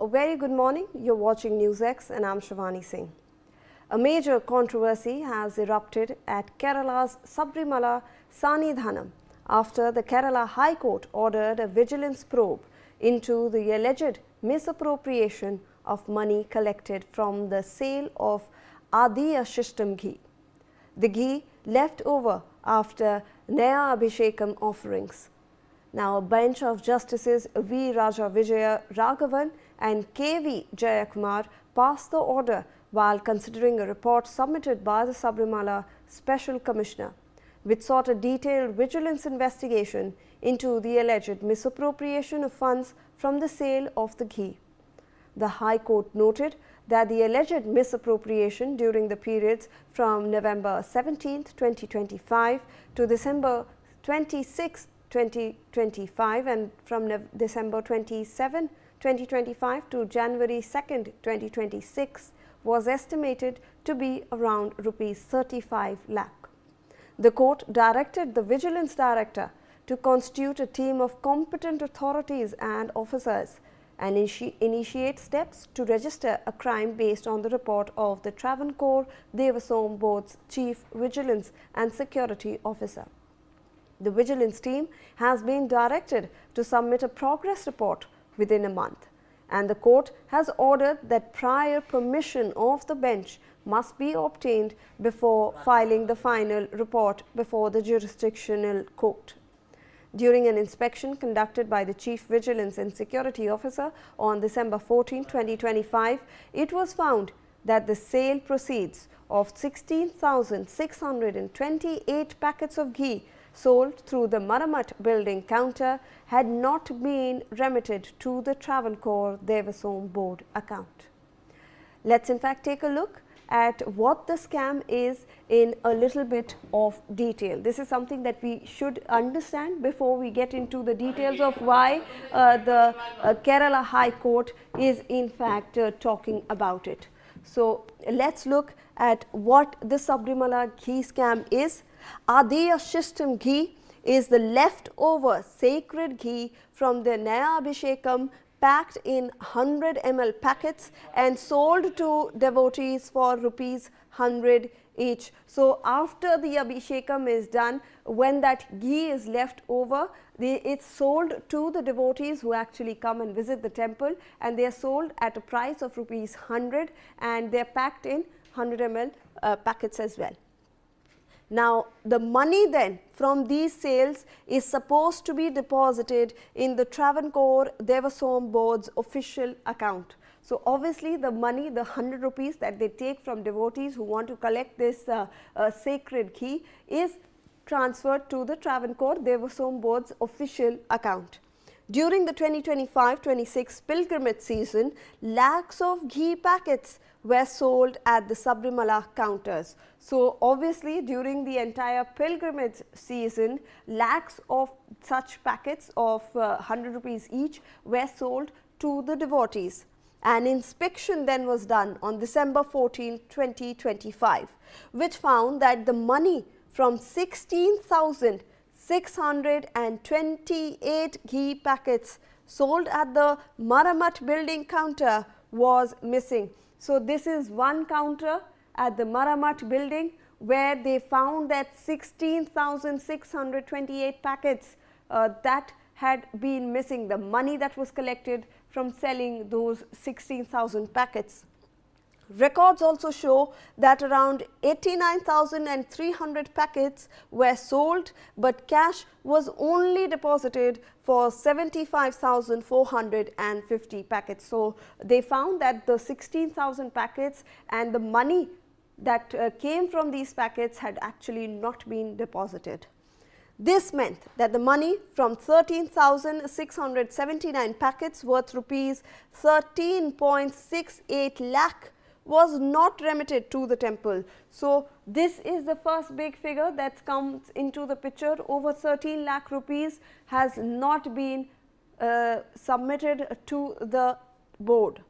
A very good morning. You're watching NewsX and I'm Shivani Singh. A major controversy has erupted at Kerala's Sabarimala Sanni Dhanam after the Kerala High Court ordered a vigilance probe into the alleged misappropriation of money collected from the sale of Aadiya Sishtam Ghee, the ghee left over after Neyya-Bhishekam offerings. Now, a bench of Justices V. Raja Vijaya Raghavan and K. V. Jayakumar passed the order while considering a report submitted by the Sabarimala Special Commissioner, which sought a detailed vigilance investigation into the alleged misappropriation of funds from the sale of the ghee. The High Court noted that the alleged misappropriation during the periods from November 17, 2025 to December 26, 2025 and from December 27, 2025 to January 2, 2026 was estimated to be around Rs 35 lakh. The court directed the Vigilance Director to constitute a team of competent authorities and officers and initiate steps to register a crime based on the report of the Travancore Devaswam Board's Chief Vigilance and Security Officer. The vigilance team has been directed to submit a progress report within a month, and the court has ordered that prior permission of the bench must be obtained before filing the final report before the jurisdictional court. During an inspection conducted by the Chief Vigilance and Security Officer on December 14, 2025, it was found that the sale proceeds of 16,628 packets of ghee sold through the Maramat building counter had not been remitted to the Travancore Devaswam Board account. Let's in fact take a look at what the scam is in a little bit of detail. This is something that we should understand before we get into the details of why the Kerala High Court is in fact talking about it. So, let's look at what the Sabarimala Ghee scam is. Aadiya Sishtam Ghee is the leftover sacred ghee from the Neyya-Bhishekam packed in 100 ml packets and sold to devotees for Rs 100 each. So, after the Abhishekam is done, when that ghee is left over, it's sold to the devotees who actually come and visit the temple, and they are sold at a price of Rs 100 and they are packed in 100 ml packets as well. Now, the money then from these sales is supposed to be deposited in the Travancore Devaswam Board's official account. So, obviously, the money, the 100 rupees that they take from devotees who want to collect this sacred ghee is transferred to the Travancore Devaswam Board's official account. During the 2025-26 pilgrimage season, lakhs of ghee packets were sold at the Sabarimala counters. So, obviously, during the entire pilgrimage season, lakhs of such packets of 100 rupees each were sold to the devotees. An inspection then was done on December 14, 2025, which found that the money from 16,628 ghee packets sold at the Maramat building counter was missing. So, this is one counter at the Maramat building where they found that 16,628 packets that had been missing, the money that was collected from selling those 16,000 packets. Records also show that around 89,300 packets were sold, but cash was only deposited for 75,450 packets. So, they found that the 16,000 packets and the money that came from these packets had actually not been deposited. This meant that the money from 13,679 packets worth Rs 13.68 lakh was not remitted to the temple. So, this is the first big figure that comes into the picture. Over 13 lakh rupees has not been submitted to the board.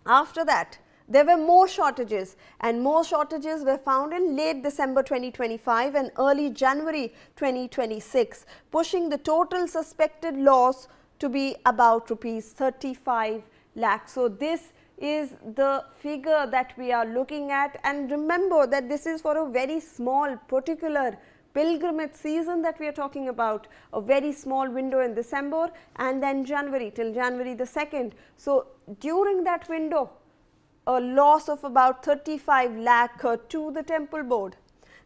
After that, there were more shortages, and more shortages were found in late December 2025 and early January 2026, pushing the total suspected loss to be about Rs 35 lakh. So, this is the figure that we are looking at, and remember that this is for a very small particular pilgrimage season that we are talking about, a very small window in December and then January till January the 2nd. So, during that window a loss of about 35 lakh to the temple board.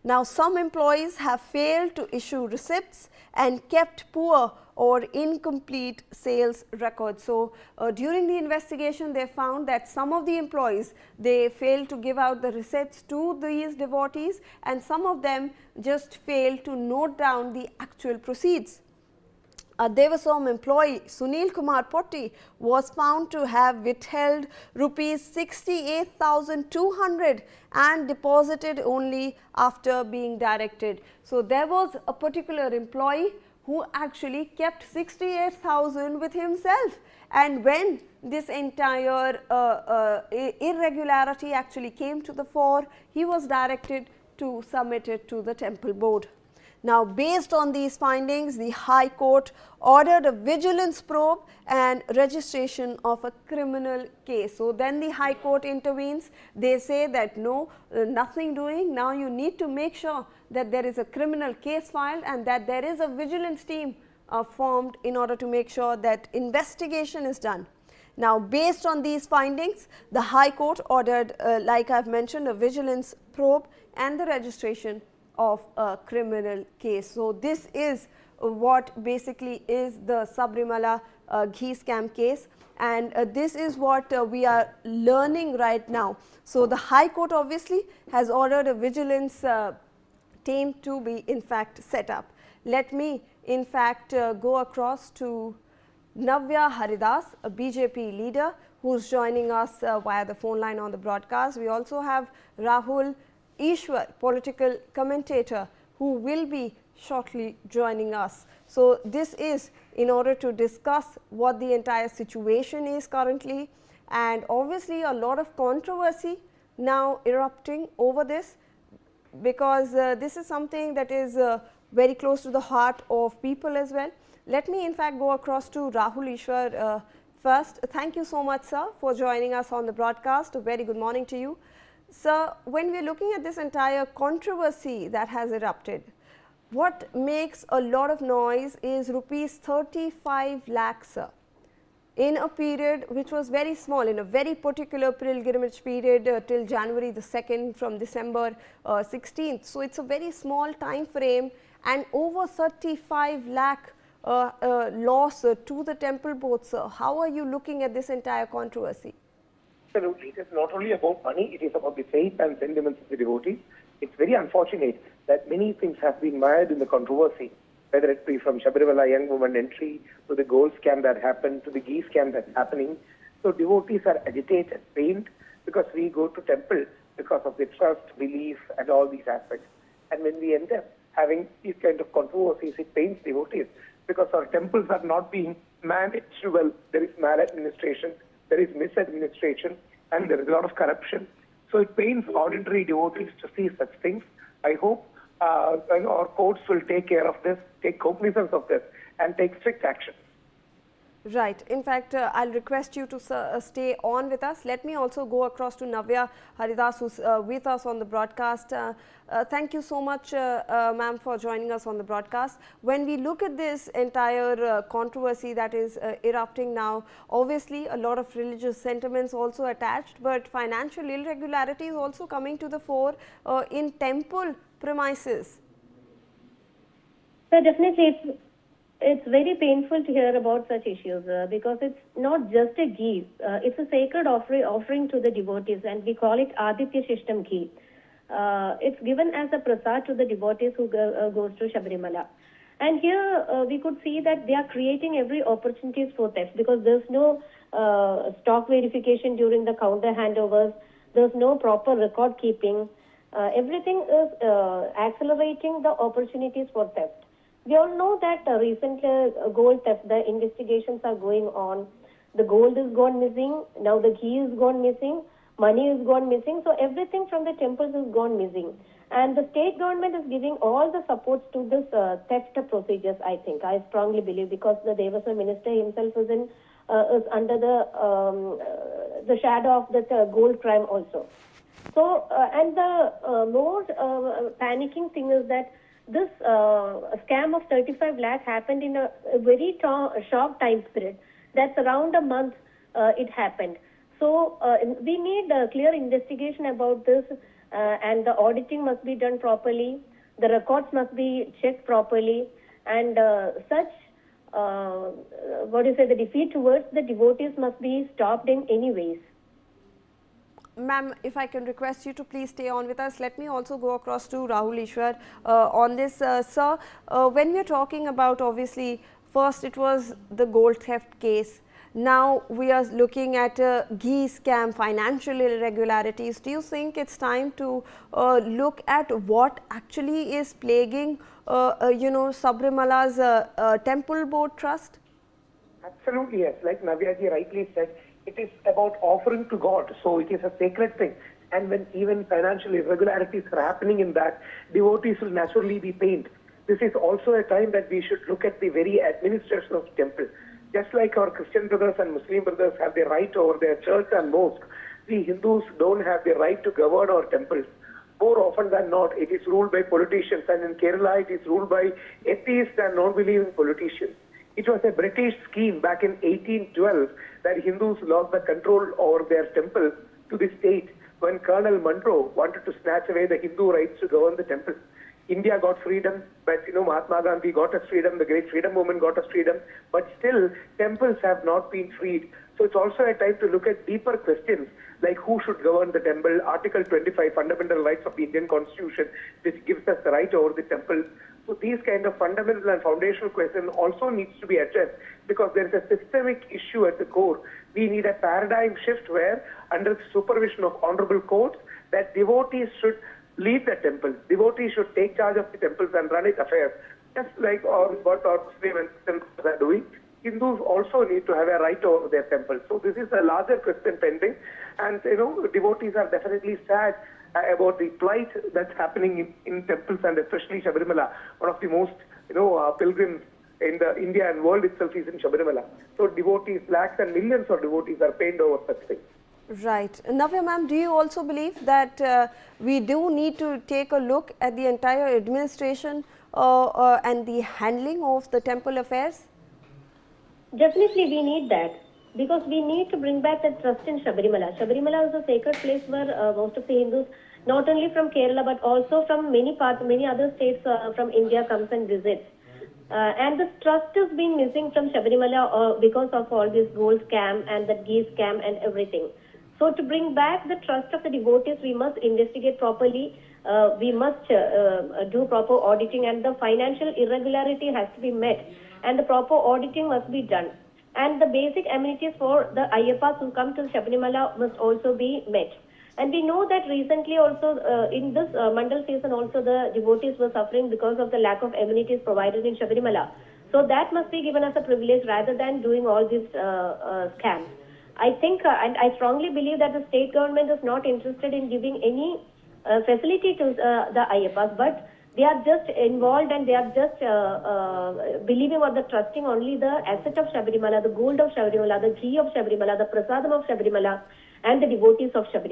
Now, some employees have failed to issue receipts and kept poor or incomplete sales records. So, during the investigation they found that some of the employees, they failed to give out the receipts to these devotees, and some of them just failed to note down the actual proceeds. Devaswam employee Sunil Kumar Potti was found to have withheld rupees 68,200 and deposited only after being directed. So, there was a particular employee who actually kept 68,000 with himself, and when this entire irregularity actually came to the fore, he was directed to submit it to the temple board. Now, based on these findings, the High Court ordered a vigilance probe and registration of a criminal case. So, then the High Court intervenes. They say that no, nothing doing. Now, you need to make sure that there is a criminal case filed and that there is a vigilance team formed in order to make sure that investigation is done. Now, based on these findings, the High Court ordered, like I have mentioned, a vigilance probe and the registration of a criminal case. So, this is what basically is the Sabarimala Ghee scam case, and this is what we are learning right now. So, the High Court obviously has ordered a vigilance team to be in fact set up. Let me in fact go across to Navya Haridas, a BJP leader who is joining us via the phone line on the broadcast. We also have Rahul Ishwar, political commentator, who will be shortly joining us. So, this is in order to discuss what the entire situation is currently, and obviously a lot of controversy now erupting over this, because this is something that is very close to the heart of people as well. Let me in fact go across to Rahul Ishwar first. Thank you so much, sir, for joining us on the broadcast. A very good morning to you. Sir, when we are looking at this entire controversy that has erupted, what makes a lot of noise is rupees 35 lakhs, sir, in a period which was very small, in a very particular pilgrimage period till January the 2nd from December 16th. So, it is a very small time frame, and over 35 lakh loss to the temple board, sir. How are you looking at this entire controversy? Absolutely. It is not only about money, it is about the faith and sentiments of the devotees. It's very unfortunate that many things have been mired in the controversy, whether it be from Sabarimala young woman entry to the gold scam that happened to the ghee scam that's happening. So devotees are agitated, pained, because we go to temple because of the trust, belief and all these aspects. And when we end up having these kind of controversies, it pains devotees because our temples are not being managed well. There is maladministration, there is misadministration, and there is a lot of corruption. So it pains ordinary devotees to see such things. I hope our courts will take care of this, take cognizance of this, and take strict action. Right. In fact, I'll request you to stay on with us. Let me also go across to Navya Haridas, who's with us on the broadcast. Thank you so much, ma'am, for joining us on the broadcast. When we look at this entire controversy that is erupting now, obviously a lot of religious sentiments also attached, but financial irregularity is also coming to the fore in temple premises. So definitely it's very painful to hear about such issues because it's not just a ghee, it's a sacred offering to the devotees, and we call it Aadiya Sishtam Ghee. It's given as a prasad to the devotees who goes to Sabarimala. And here we could see that they are creating every opportunities for theft, because there's no stock verification during the counter handovers, there's no proper record keeping. Everything is accelerating the opportunities for theft. We all know that recently gold theft, the investigations are going on. The gold is gone missing, now the ghee is gone missing, money is gone missing. So everything from the temples is gone missing. And the state government is giving all the supports to this theft procedures, I think. I strongly believe, because the Devaswam minister himself is in is under the shadow of the gold crime also. So, and the more panicking thing is that this scam of 35 lakh happened in a very short time period. That's around a month it happened. So, we need a clear investigation about this, and the auditing must be done properly. The records must be checked properly, and the defeat towards the devotees must be stopped in any ways. Ma'am, if I can request you to please stay on with us. Let me also go across to Rahul Ishwar on this. Sir, when we are talking about, obviously, first it was the gold theft case. Now we are looking at a ghee scam, financial irregularities. Do you think it's time to look at what actually is plaguing, Sabarimala's temple board trust? Absolutely, yes. Like Navyaji rightly said, it is about offering to God. So it is a sacred thing. And when even financial irregularities are happening in that, devotees will naturally be pained. This is also a time that we should look at the very administration of temple. Just like our Christian brothers and Muslim brothers have the right over their church and mosque, we Hindus don't have the right to govern our temples. More often than not, it is ruled by politicians, and in Kerala it is ruled by atheists and non-believing politicians. It was a British scheme back in 1812 that Hindus lost the control over their temple to the state when Colonel Munro wanted to snatch away the Hindu rights to govern the temple. India got freedom, but Mahatma Gandhi got us freedom, the great freedom movement got us freedom, but still temples have not been freed. So it's also a time to look at deeper questions like who should govern the temple, Article 25, Fundamental Rights of the Indian Constitution, which gives us the right over the temple. So these kind of fundamental and foundational questions also needs to be addressed because there is a systemic issue at the core. We need a paradigm shift where, under the supervision of honorable courts, that devotees should lead the temple. Devotees should take charge of the temples and run its affairs, just like what our Muslim and Christians are doing. Hindus also need to have a right over their temples. So this is a larger question pending, and devotees are definitely sad about the plight that's happening in temples, and especially Sabarimala, one of the most pilgrims in the India and world itself is in Sabarimala. So devotees, lakhs and millions of devotees are pained over such things. Right. Navya ma'am, do you also believe that we do need to take a look at the entire administration and the handling of the temple affairs? Definitely we need that, because we need to bring back the trust in Sabarimala. Sabarimala is a sacred place where most of the Hindus, not only from Kerala but also from many other states from India comes and visits. And this trust has been missing from Sabarimala because of all this gold scam and the ghee scam and everything. So to bring back the trust of the devotees, we must investigate properly. We must do proper auditing, and the financial irregularity has to be met, and the proper auditing must be done. And the basic amenities for the Ayyappas who come to Sabarimala must also be met. And we know that recently also in this Mandal season also the devotees were suffering because of the lack of amenities provided in Sabarimala. So that must be given as a privilege rather than doing all these scams. I think and I strongly believe that the state government is not interested in giving any facility to the Ayyappas, but they are just involved and they are just believing or the trusting only the asset of Sabarimala, the gold of Sabarimala, the ghee of Sabarimala, the prasadam of Sabarimala, and the devotees of Sabarimala.